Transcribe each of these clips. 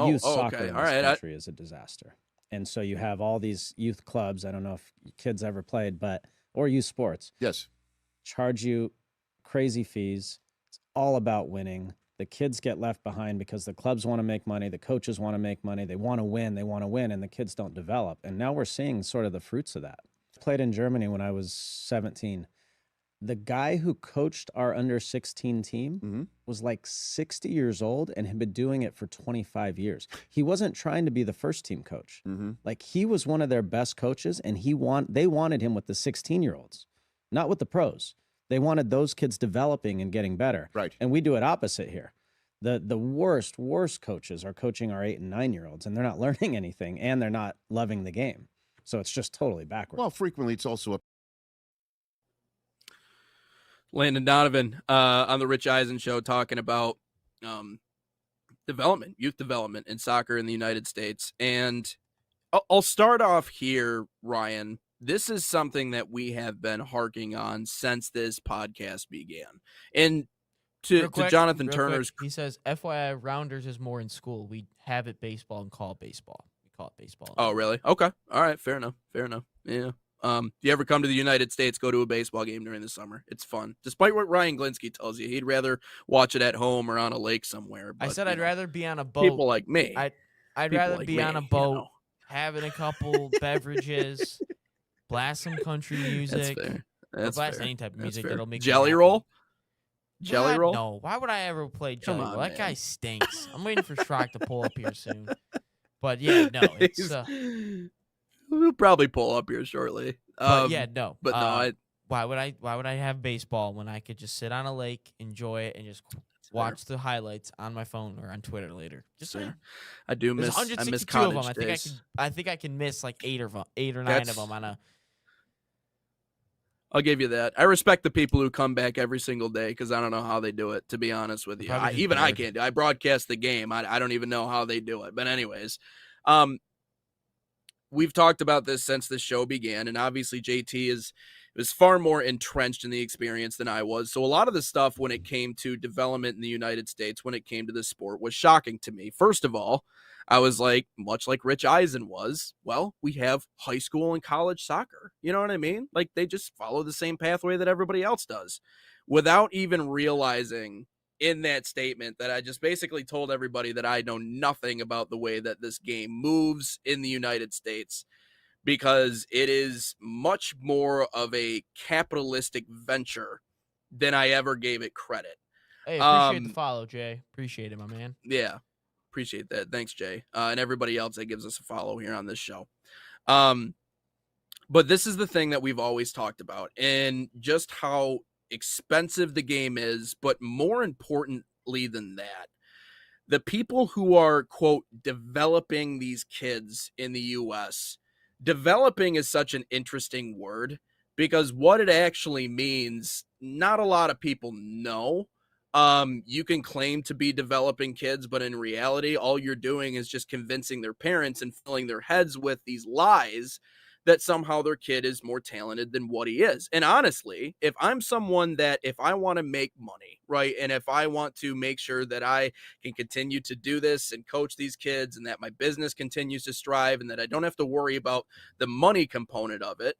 youth soccer okay. in All this right. country is a disaster. And so you have all these youth clubs. I don't know if kids ever played, or youth sports. Yes. Charge you crazy fees. It's all about winning. The kids get left behind because the clubs want to make money. The coaches want to make money. They want to win. And the kids don't develop. And now we're seeing sort of the fruits of that. I played in Germany when I was 17. The guy who coached our under 16 team was like 60 years old and had been doing it for 25 years. He wasn't trying to be the first team coach. Like, he was one of their best coaches, and they wanted him with the 16-year-olds, not with the pros. They wanted those kids developing and getting better. Right. And we do it opposite here. The worst coaches are coaching our 8 and 9-year-olds, and they're not learning anything, and they're not loving the game. So it's just totally backwards. Well, frequently it's also a Landon Donovan on the Rich Eisen show talking about youth development in soccer in the United States. And I'll start off here, Ryan. This is something that we have been harking on since this podcast began. And to Jonathan Turner's... He says, FYI, Rounders is more in school. We have it baseball and call it baseball. We call it baseball. Oh, really? Okay. All right. Fair enough. Yeah. If you ever come to the United States, go to a baseball game during the summer. It's fun. Despite what Ryan Glinsky tells you, he'd rather watch it at home or on a lake somewhere. But, I said I'd rather be on a boat. People like me. I'd rather be on a boat, having a couple beverages, blast some country music. That's fair. Blast any type of music that'll make Jelly Roll? Jelly Roll? No. Why would I ever play Jelly Roll? That guy stinks. I'm waiting for Schrock to pull up here soon. But yeah, no, it's we'll probably pull up here shortly. But yeah, no. But no, why would I have baseball when I could just sit on a lake, enjoy it, and just watch the highlights on my phone or on Twitter later? Just saying. I do miss. There's 162 I miss of them. days. I think I can miss like 8 or 9 of them on a. I'll give you that. I respect the people who come back every single day because I don't know how they do it, to be honest with you. I can't do it. I broadcast the game. I don't even know how they do it. But anyways, we've talked about this since the show began, and obviously JT was far more entrenched in the experience than I was. So a lot of the stuff when it came to development in the United States, when it came to this sport, was shocking to me. First of all, I was like, much like Rich Eisen was, well, we have high school and college soccer. You know what I mean? Like, they just follow the same pathway that everybody else does, without even realizing in that statement that I just basically told everybody that I know nothing about the way that this game moves in the United States, because it is much more of a capitalistic venture than I ever gave it credit. Hey, appreciate the follow, Jay. Appreciate it, my man. Yeah. Appreciate that. Thanks, Jay. And everybody else that gives us a follow here on this show. But this is the thing that we've always talked about, and just how expensive the game is, but more importantly than that, the people who are, quote, developing these kids in the U.S., developing is such an interesting word, because what it actually means, not a lot of people know. You can claim to be developing kids, but in reality, all you're doing is just convincing their parents and filling their heads with these lies that somehow their kid is more talented than what he is. And honestly, if I'm someone that, if I want to make money, right, and if I want to make sure that I can continue to do this and coach these kids, and that my business continues to strive, and that I don't have to worry about the money component of it,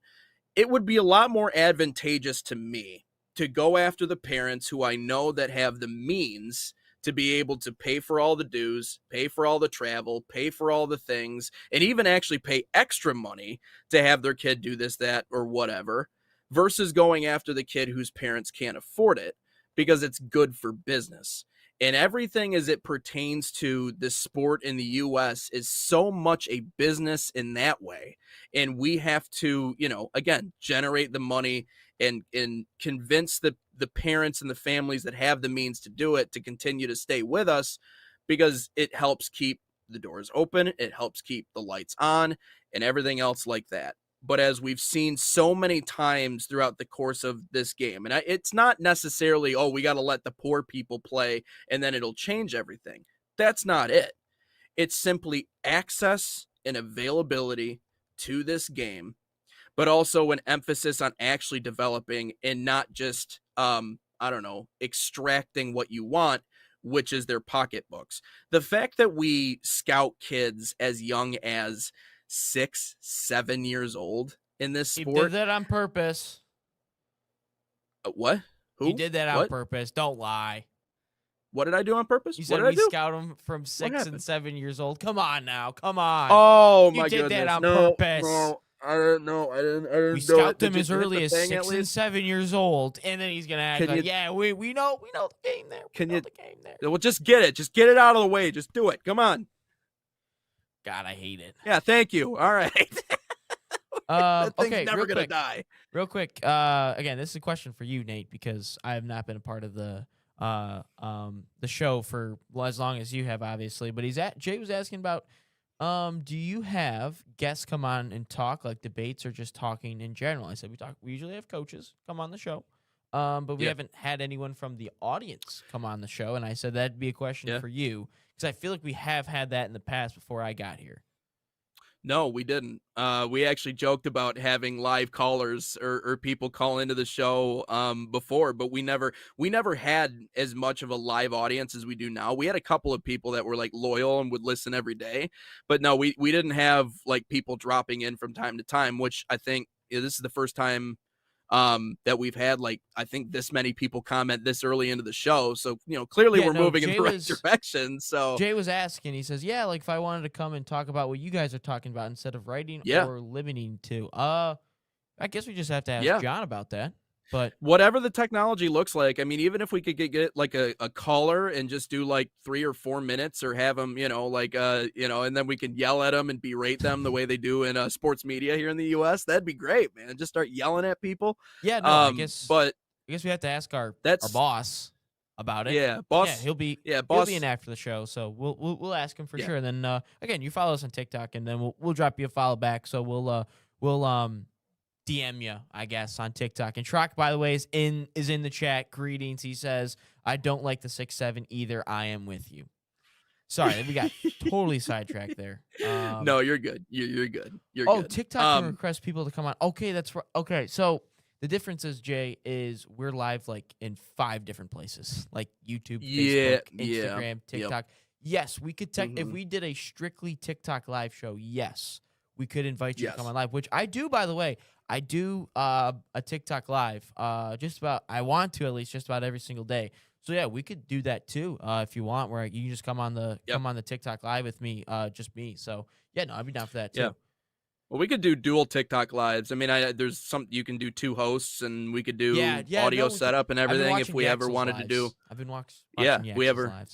it would be a lot more advantageous to me to go after the parents who I know that have the means to be able to pay for all the dues, pay for all the travel, pay for all the things, and even actually pay extra money to have their kid do this, that, or whatever, versus going after the kid whose parents can't afford it, because it's good for business. And everything as it pertains to the sport in the U.S. is so much a business in that way. And we have to, again, generate the money and convince the parents and the families that have the means to do it to continue to stay with us, because it helps keep the doors open, it helps keep the lights on, and everything else like that. But as we've seen so many times throughout the course of this game, and it's not necessarily, oh, we got to let the poor people play and then it'll change everything. That's not it. It's simply access and availability to this game, but also an emphasis on actually developing and not just, extracting what you want which is their pocketbooks. The fact that we scout kids as young as 6, 7 years old in this He did sport. that on purpose. What? Who? You did that on What? purpose. Don't lie. What did I do on purpose? You What said did I we do? scout them from 6 and 7 years old. Come on now. Come on. Oh You my did goodness! that on No, purpose. no, I didn't know. I didn't We do it. scout them Did as you hit early the as thing at 6 and least? 7 years old, and then he's gonna act Can like, you? yeah, we know the game there. Can We know you? the game there. Well, just get it. Just get it out of the way. Just do it. Come on. God, I hate it. Yeah. Thank you. All right. That thing's Okay, never real gonna quick. die. Real quick, again, this is a question for you, Nate, because I have not been a part of the show for as long as you have, obviously. But Jay was asking about, do you have guests come on and talk, like debates or just talking in general? I said we usually have coaches come on the show, but we Yeah. haven't had anyone from the audience come on the show. And I said that'd be a question Yeah. for you because I feel like we have had that in the past before I got here. No, we didn't. We actually joked about having live callers or people call into the show before, but we never had as much of a live audience as we do now. We had a couple of people that were like loyal and would listen every day, but no, we didn't have like people dropping in from time to time, which I think this is the first time that we've had like I think this many people comment this early into the show. So clearly we're moving in the right direction. So Jay was asking, he says, yeah, like if I wanted to come and talk about what you guys are talking about instead of writing or limiting to, I guess we just have to ask John about that. But whatever the technology looks like, I mean, even if we could get like a caller and just do like 3 or 4 minutes or have them, and then we can yell at them and berate them the way they do in sports media here in the US, that'd be great, man. Just start yelling at people. Yeah, no, I guess we have to ask our boss about it. Yeah, boss. Yeah, he'll be in after the show, so we'll ask him for sure. And then again, you follow us on TikTok, and then we'll drop you a follow back. So we'll DM you, I guess, on TikTok. And Trock, by the way, is in the chat. Greetings. He says, I don't like the 6'7" either. I am with you. Sorry, we got totally sidetracked there. No, you're good. You're good. You're good. good. TikTok can request people to come on. Okay, that's right. Okay, so the difference is, Jay, is we're live like in 5 different places, like YouTube, Facebook, Instagram, TikTok. Yep. Yes, we could if we did a strictly TikTok live show, yes, we could invite you to come on live, which I do, by the way. I do a TikTok live, I want to at least just about every single day. So yeah, we could do that too if you want, where you can just come on the TikTok live with me, just me. So yeah, no, I'd be down for that too. Yeah. Well, we could do dual TikTok lives. I mean, there's some you can do 2 hosts, and we could do audio setup and everything if we ever wanted to do. I've been watching. Lives.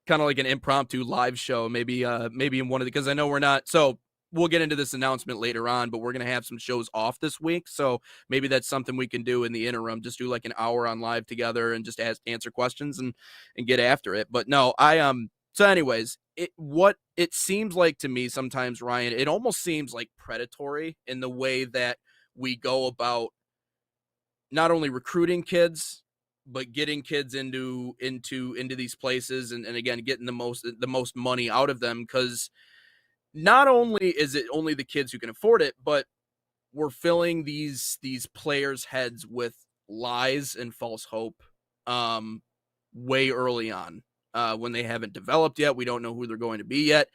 Kind of like an impromptu live show, maybe in one of because I know we're not so. We'll get into this announcement later on, but we're going to have some shows off this week. So maybe that's something we can do in the interim. Just do like an hour on live together and just answer questions and get after it. But no, so anyways, what it seems like to me sometimes, Ryan, it almost seems like predatory in the way that we go about not only recruiting kids, but getting kids into these places and again, getting the most money out of them. Because not only is it only the kids who can afford it, but we're filling these players' heads with lies and false hope way early on when they haven't developed yet. We don't know who they're going to be yet.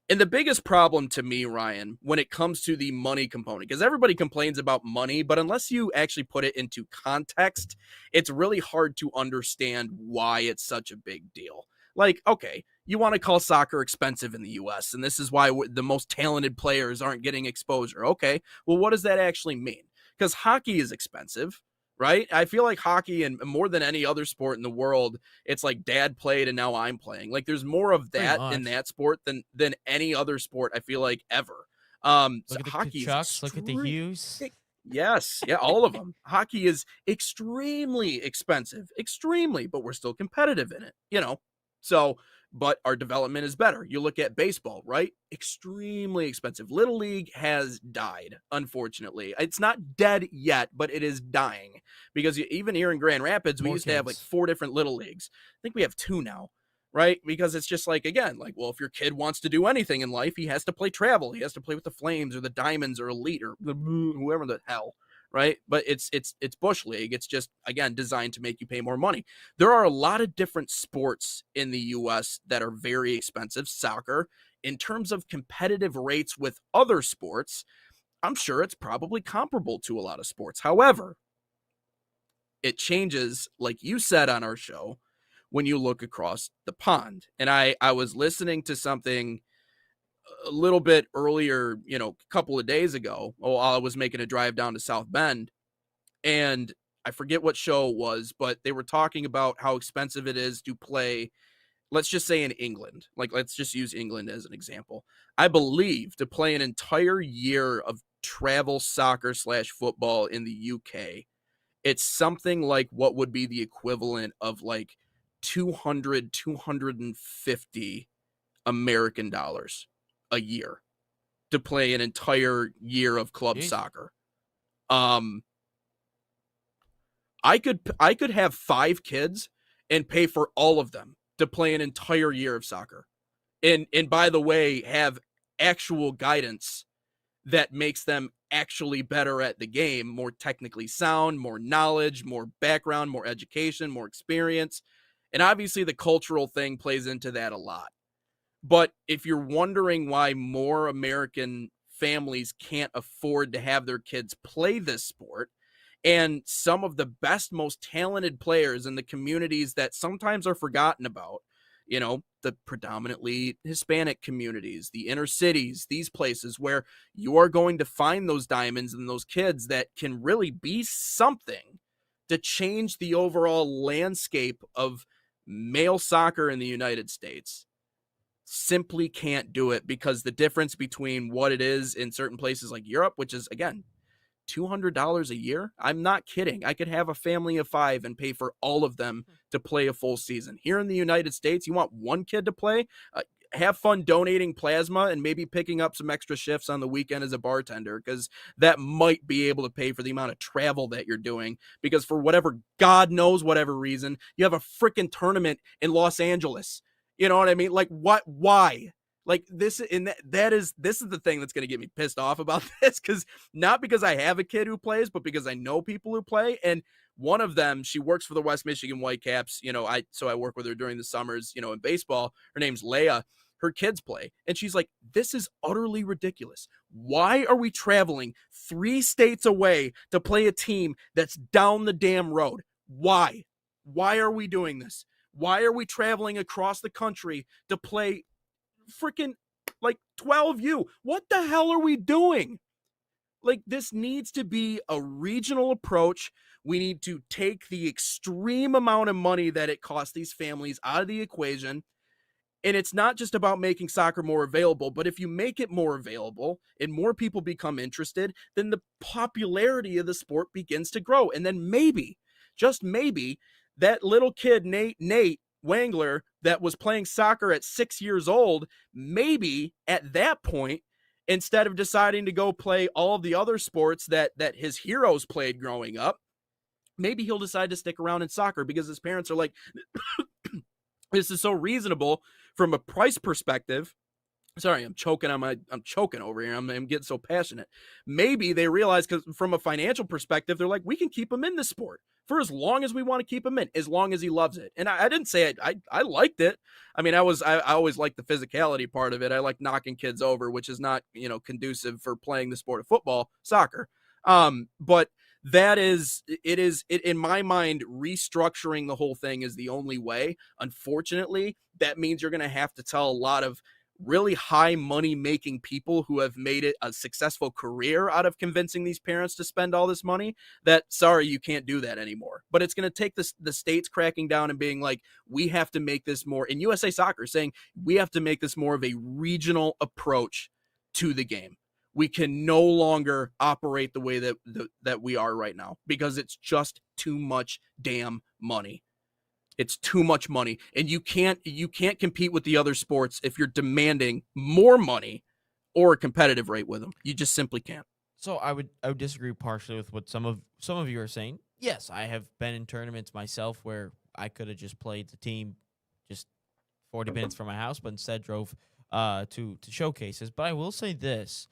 And the biggest problem to me, Ryan, when it comes to the money component, because everybody complains about money, but unless you actually put it into context, it's really hard to understand why it's such a big deal. Like, okay, you want to call soccer expensive in the U.S., and this is why the most talented players aren't getting exposure. Okay, well, what does that actually mean? Because hockey is expensive, right? I feel like hockey, and more than any other sport in the world, it's like dad played and now I'm playing. Like there's more of that in that sport than any other sport, I feel like, ever. Look at the Chucks, look at the Hughes. Yes, yeah, all of them. Hockey is extremely expensive, but we're still competitive in it, So, but our development is better. You look at baseball, right? Extremely expensive. Little League has died, unfortunately. It's not dead yet, but it is dying because even here in Grand Rapids, we used to have like 4 different Little Leagues. I think we have 2 now, right? Because it's just like, again, like, well, if your kid wants to do anything in life, he has to play travel. He has to play with the Flames or the Diamonds or Elite or whoever the hell, right? But it's bush league. It's just, again, designed to make you pay more money. There are a lot of different sports in the US that are very expensive. Soccer, in terms of competitive rates with other sports, I'm sure it's probably comparable to a lot of sports. However, it changes, like you said on our show, when you look across the pond. And I was listening to something a little bit earlier, a couple of days ago, while I was making a drive down to South Bend, and I forget what show it was, but they were talking about how expensive it is to play, let's just say in England. Like, let's just use England as an example. I believe to play an entire year of travel soccer / football in the UK, it's something like what would be the equivalent of like 250 American dollars a year to play an entire year of club Jeez. soccer. I could have 5 kids and pay for all of them to play an entire year of soccer. And by the way, have actual guidance that makes them actually better at the game, more technically sound, more knowledge, more background, more education, more experience. And obviously the cultural thing plays into that a lot. But if you're wondering why more American families can't afford to have their kids play this sport, and some of the best, most talented players in the communities that sometimes are forgotten about, the predominantly Hispanic communities, the inner cities, these places where you are going to find those diamonds and those kids that can really be something to change the overall landscape of male soccer in the United States, simply can't do it because the difference between what it is in certain places like Europe, which is, again, $200 a year. I'm not kidding. I could have a family of 5 and pay for all of them to play a full season. Here in the United States, you want one kid to play, have fun donating plasma and maybe picking up some extra shifts on the weekend as a bartender, because that might be able to pay for the amount of travel that you're doing, because for whatever, God knows whatever reason, you have a freaking tournament in Los Angeles. You know what I mean? Like, what? Why? Like, this, and this is the thing that's going to get me pissed off about this, because not because I have a kid who plays, but because I know people who play. And one of them, she works for the West Michigan Whitecaps. So I work with her during the summers, in baseball. Her name's Leia. Her kids play. And she's like, this is utterly ridiculous. Why are we traveling 3 states away to play a team that's down the damn road? Why? Why are we doing this? Why are we traveling across the country to play freaking like 12U? What the hell are we doing? Like, this needs to be a regional approach. We need to take the extreme amount of money that it costs these families out of the equation. And it's not just about making soccer more available, but if you make it more available and more people become interested, then the popularity of the sport begins to grow. And then maybe, just maybe, that little kid, Nate Wangler, that was playing soccer at 6 years old, maybe at that point, instead of deciding to go play all of the other sports that his heroes played growing up, maybe he'll decide to stick around in soccer because his parents are like, this is so reasonable from a price perspective. Sorry, I'm choking over here. I'm getting so passionate. Maybe they realize, because from a financial perspective, they're like, we can keep him in this sport for as long as we want to keep him in, as long as he loves it. And I didn't say it. I liked it. I mean, I always liked the physicality part of it. I like knocking kids over, which is not, conducive for playing the sport of football, soccer. But that is in my mind, restructuring the whole thing is the only way. Unfortunately, that means you're going to have to tell a lot of really high money making people who have made it a successful career out of convincing these parents to spend all this money that, sorry, you can't do that anymore. But it's going to take the states cracking down and being like, we have to make this more, in USA Soccer saying, we have to make this more of a regional approach to the game. We can no longer operate the way that we are right now, because it's just too much damn money. It's too much money, and you can't compete with the other sports if you're demanding more money or a competitive rate with them. You just simply can't. So I would disagree partially with what some of you are saying. Yes, I have been in tournaments myself where I could have just played the team just 40 minutes from my house, but instead drove to showcases. But I will say this: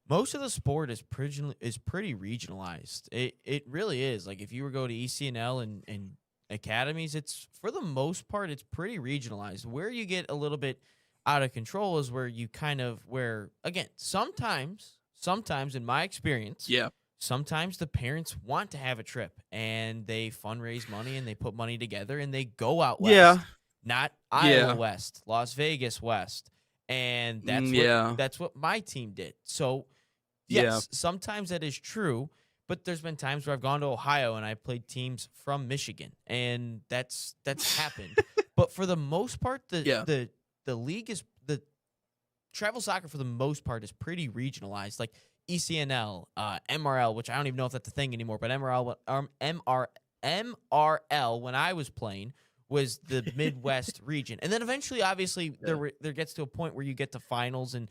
Most of the sport is pretty regionalized. It really is. Like if you were go to ECNL and academies, it's for the most part it's pretty regionalized. Where you get a little bit out of control is where you kind of where again sometimes in my experience, Yeah. sometimes the parents want to have a trip and they fundraise money and they put money together and they go out Yeah. west, not Iowa Yeah. West, Las Vegas West, and Yeah. that's what my team did. So Yeah. yes, sometimes that is true, but there's been times where I've gone to Ohio and I played teams from Michigan, and that's happened. But for the most part, Yeah. the league is the travel soccer for the most part is pretty regionalized. Like ECNL, MRL, which I don't even know if that's a thing anymore, but MRL when I was playing was the Midwest region, and then eventually, obviously, there gets to a point where you get to finals and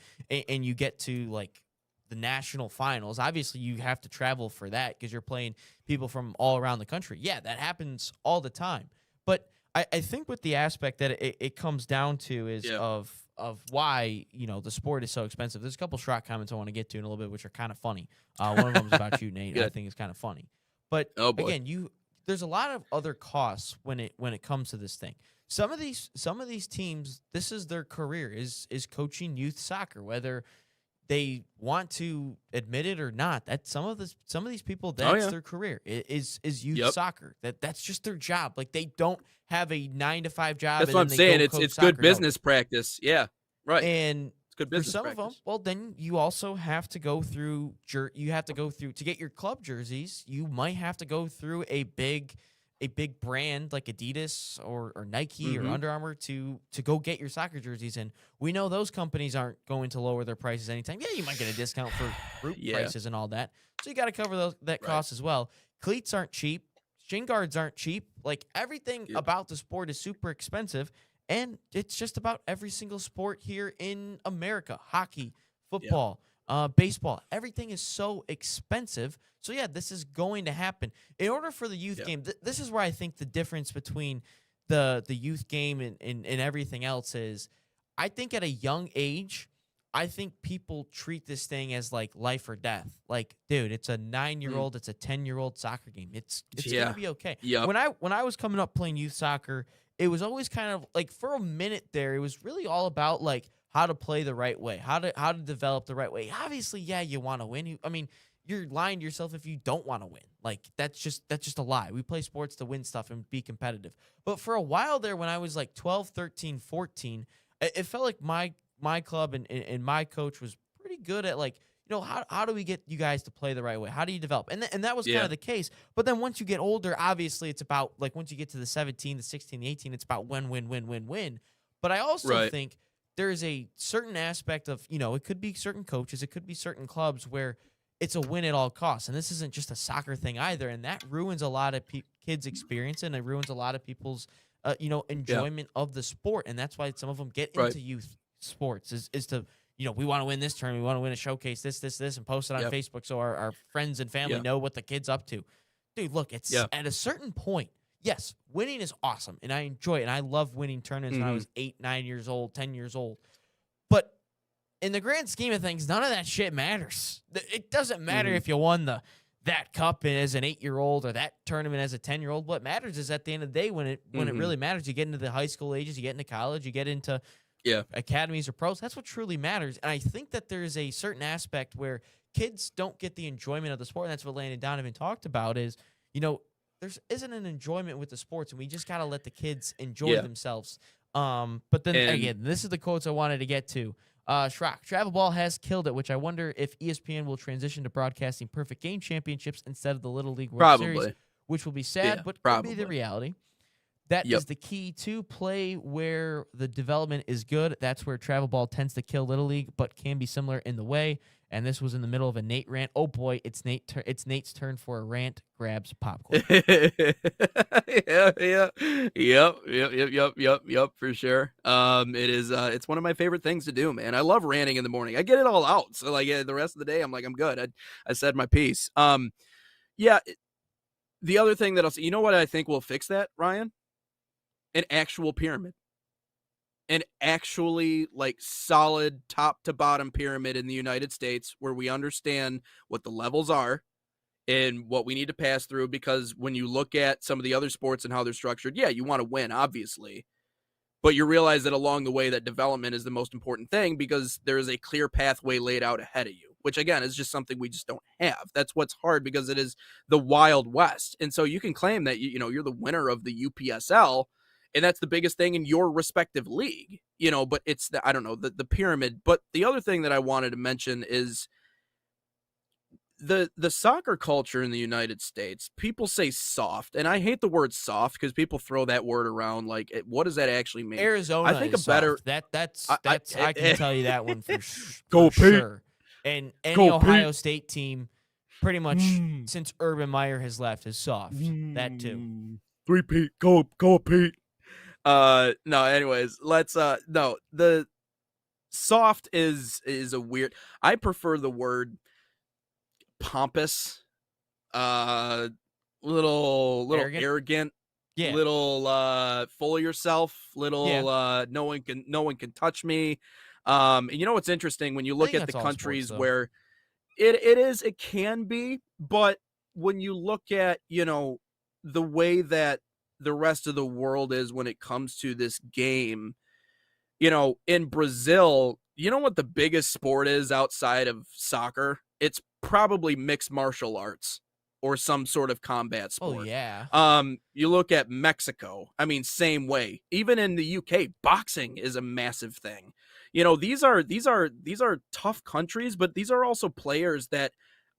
you get to like the national finals. Obviously, you have to travel for that because you're playing people from all around the country. Yeah, that happens all the time. But I think with the aspect that it comes down to is of why the sport is so expensive. There's a couple Schrock comments I want to get to in a little bit, which are kind of funny. One of them is about you, Nate. I think it's kind of funny. But again, there's a lot of other costs when it comes to this thing. Some of these teams, this is their career is coaching youth soccer, whether they want to admit it or not. That some of these people, that's their career is youth soccer. That's just their job. Like they don't have a 9-to-5 job. That's what I'm saying. It's good business practice. Yeah, right. And it's good business for some practice. of them, well, then you also have to go through. To get your club jerseys. You might have to go through a big brand like Adidas or Nike or Under Armour to go get your soccer jerseys. And we know those companies aren't going to lower their prices anytime. Yeah, you might get a discount for group prices and all that. So you got to cover that cost as well. Cleats aren't cheap. Shin guards aren't cheap. Like everything about the sport is super expensive. And it's just about every single sport here in America. Hockey, football, baseball. Everything is so expensive. So, yeah, this is going to happen. In order for the youth game, this is where I think the difference between the youth game and everything else is, I think at a young age, I think people treat this thing as like life or death. Like, dude, it's a 9-year-old, it's a 10-year-old soccer game. It's gonna be okay. When I was coming up playing youth soccer, it was always kind of like for a minute there, it was really all about like how to play the right way, how to develop the right way. Obviously, yeah, you want to win. You're lying to yourself if you don't want to win. Like that's just a lie. We play sports to win stuff and be competitive. But for a while there, when I was like 12, 13, 14, it felt like my club and my coach was pretty good at like, how do we get you guys to play the right way? How do you develop? And that was kind of the case. But then once you get older, obviously it's about like once you get to the 17, the 16, the 18, it's about win. But I also think there is a certain aspect of, it could be certain coaches, it could be certain clubs where it's a win at all costs. And this isn't just a soccer thing either. And that ruins a lot of kids' experience and it ruins a lot of people's, enjoyment of the sport. And that's why some of them get into youth sports is to, we want to win this tournament. We want to win a showcase, this, and post it on Facebook so our friends and family know what the kid's up to. Dude, look, it's at a certain point, yes, winning is awesome. And I enjoy it. And I love winning tournaments when I was 8, 9 years old, 10 years old. But in the grand scheme of things, none of that shit matters. It doesn't matter if you won that cup as an 8-year-old or that tournament as a 10-year-old. What matters is at the end of the day when it really matters, you get into the high school ages, you get into college, you get into academies or pros. That's what truly matters. And I think that there is a certain aspect where kids don't get the enjoyment of the sport. And that's what Landon Donovan talked about is, there isn't an enjoyment with the sports, and we just got to let the kids enjoy themselves. But then again, this is the quotes I wanted to get to. Schrock, Travel Ball has killed it, which I wonder if ESPN will transition to broadcasting Perfect Game Championships instead of the Little League World Series, which will be sad, but could be the reality. That is the key to play where the development is good. That's where Travel Ball tends to kill Little League, but can be similar in the way. And this was in the middle of a Nate rant. Oh boy, it's Nate's turn for a rant. Grabs popcorn. Yep, for sure. It is. It's one of my favorite things to do, man. I love ranting in the morning. I get it all out. So like the rest of the day, I'm like, I'm good. I said my piece. The other thing that I'll say, you know what I think will fix that, Ryan? An actual pyramid. an actually like solid top to bottom pyramid in the United States where we understand what the levels are and what we need to pass through, because when you look at some of the other sports and how they're structured, yeah, you want to win, obviously. But you realize that along the way that development is the most important thing because there is a clear pathway laid out ahead of you, which again is just something we just don't have. That's what's hard because it is the Wild West. And so you can claim that you're the winner of the UPSL and that's the biggest thing in your respective league, but it's I don't know, the pyramid. But the other thing that I wanted to mention is the soccer culture in the United States. People say soft, and I hate the word soft because people throw that word around like, what does that actually mean? Arizona I think is a better soft. That's I can tell you that one for Go Pete. sure. And any Go Ohio Pete. State team, pretty much since Urban Meyer has left, is soft. That too. 3 Pete. Go Pete. No, anyways, let's no, the soft is a weird. I prefer the word pompous, little arrogant, yeah, little full of yourself, little no one can touch me. And you know what's interesting when you look at the countries where it can be, but when you look at the way that the rest of the world is when it comes to this game, in Brazil, you know what the biggest sport is outside of soccer? It's probably mixed martial arts or some sort of combat sport. Oh yeah. You look at Mexico. I mean, same way. Even in the UK, boxing is a massive thing. These are tough countries, but these are also players that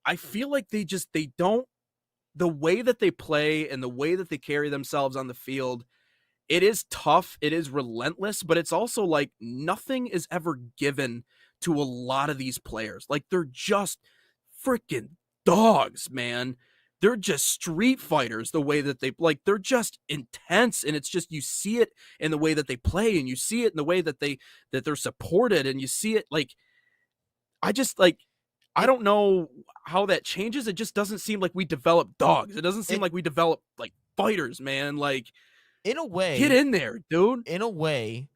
I feel like they don't, the way that they play and the way that they carry themselves on the field, it is tough, it is relentless, but it's also like nothing is ever given to a lot of these players. Like they're just freaking dogs, man. They're just street fighters the way that they're just intense, and it's just you see it in the way that they play, and you see it in the way that they're supported, and you see it like I don't know how that changes. It just doesn't seem like we develop dogs. It doesn't seem like we develop like fighters, man. Like in a way, get in there, dude. In a way,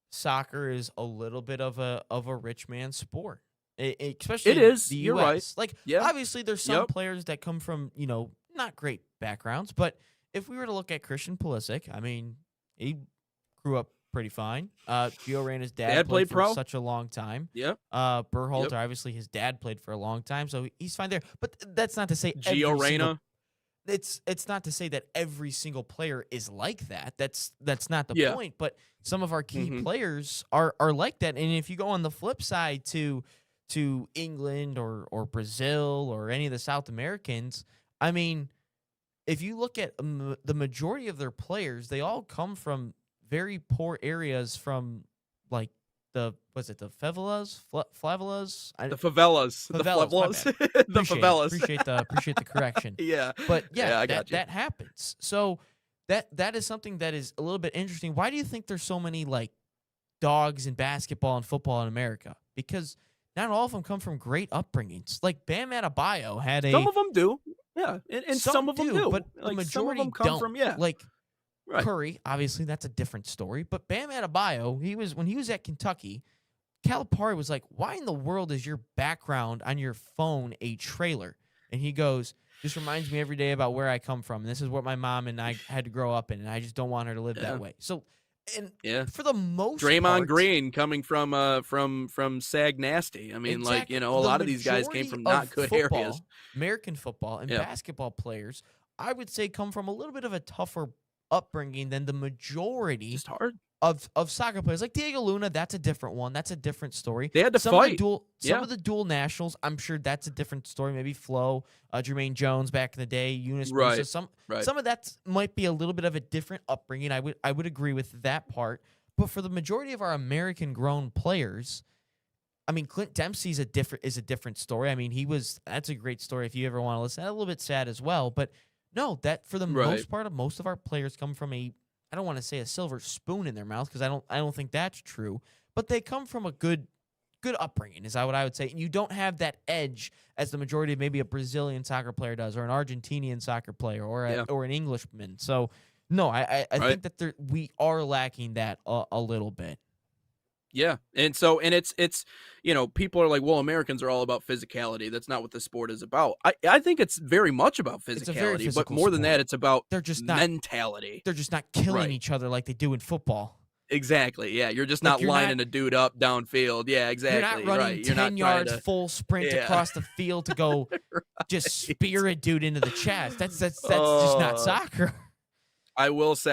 soccer is a little bit of a rich man's sport. Especially it is. The US. You're right. Like obviously there's some players that come from, not great backgrounds, but if we were to look at Christian Pulisic, I mean, he grew up pretty fine. Gio Reyna's dad played for such a long time. Yep. Berhalter, obviously his dad played for a long time, so he's fine there. But that's not to say Gio Reyna. It's not to say that every single player is like that. That's not the point. But some of our key players are like that. And if you go on the flip side to England or Brazil or any of the South Americans, I mean, if you look at the majority of their players, they all come from very poor areas, from like the favelas, favelas, the favelas, the favelas. Appreciate the correction. Yeah, but that happens. So that is something that is a little bit interesting. Why do you think there's so many like dogs in basketball and football in America? Because not all of them come from great upbringings. Like Bam Adebayo had some of them do, yeah, and some of them do, but like the majority some of them come don't. from like. Right. Curry, obviously, that's a different story. But Bam Adebayo, when he was at Kentucky, Calipari was like, "Why in the world is your background on your phone a trailer?" And he goes, "Just reminds me every day about where I come from. And this is what my mom and I had to grow up in, and I just don't want her to live that way." So, for the most Draymond part, Green coming from Sag Nasty. I mean, exactly, a lot of these guys came from not good areas. American football and basketball players, I would say, come from a little bit of a tougher upbringing than the majority just hard of soccer players. Like Diego Luna, that's a different one. That's a different story. They had to fight. Some of the dual nationals, I'm sure that's a different story. Maybe Flo, Jermaine Jones back in the day, Eunice Musa. Some of that might be a little bit of a different upbringing. I would agree with that part. But for the majority of our American grown players, I mean, Clint Dempsey is a different story. I mean, that's a great story if you ever want to listen. That's a little bit sad as well, but no, that for the most part, most of our players come from I don't want to say a silver spoon in their mouth, because I don't think that's true, but they come from a good upbringing, is what I would say. And you don't have that edge as the majority of maybe a Brazilian soccer player does, or an Argentinian soccer player, or an Englishman. So no, I think that we are lacking that a little bit. Yeah. And so, and it's, people are like, well, Americans are all about physicality. That's not what the sport is about. I think it's very much about It's a very physicality, but physical more than that, sport. it's about They're just not mentality. they're just not killing Right. each other like they do in football. Exactly. Yeah. You're just Like not lining a dude up downfield. Yeah, you're not exactly. running Right. You're not 10 trying yards to, full sprint yeah. across the field to go just Right. spear a dude into the chest. That's just not Oh, soccer. I will say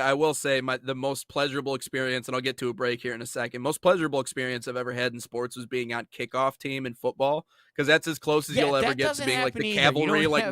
the most pleasurable experience, and I'll get to a break here in a second. Most pleasurable experience I've ever had in sports was being on kickoff team in football, because that's as close as Yeah, you'll ever that get to doesn't being like happen the either. You don't cavalry, like have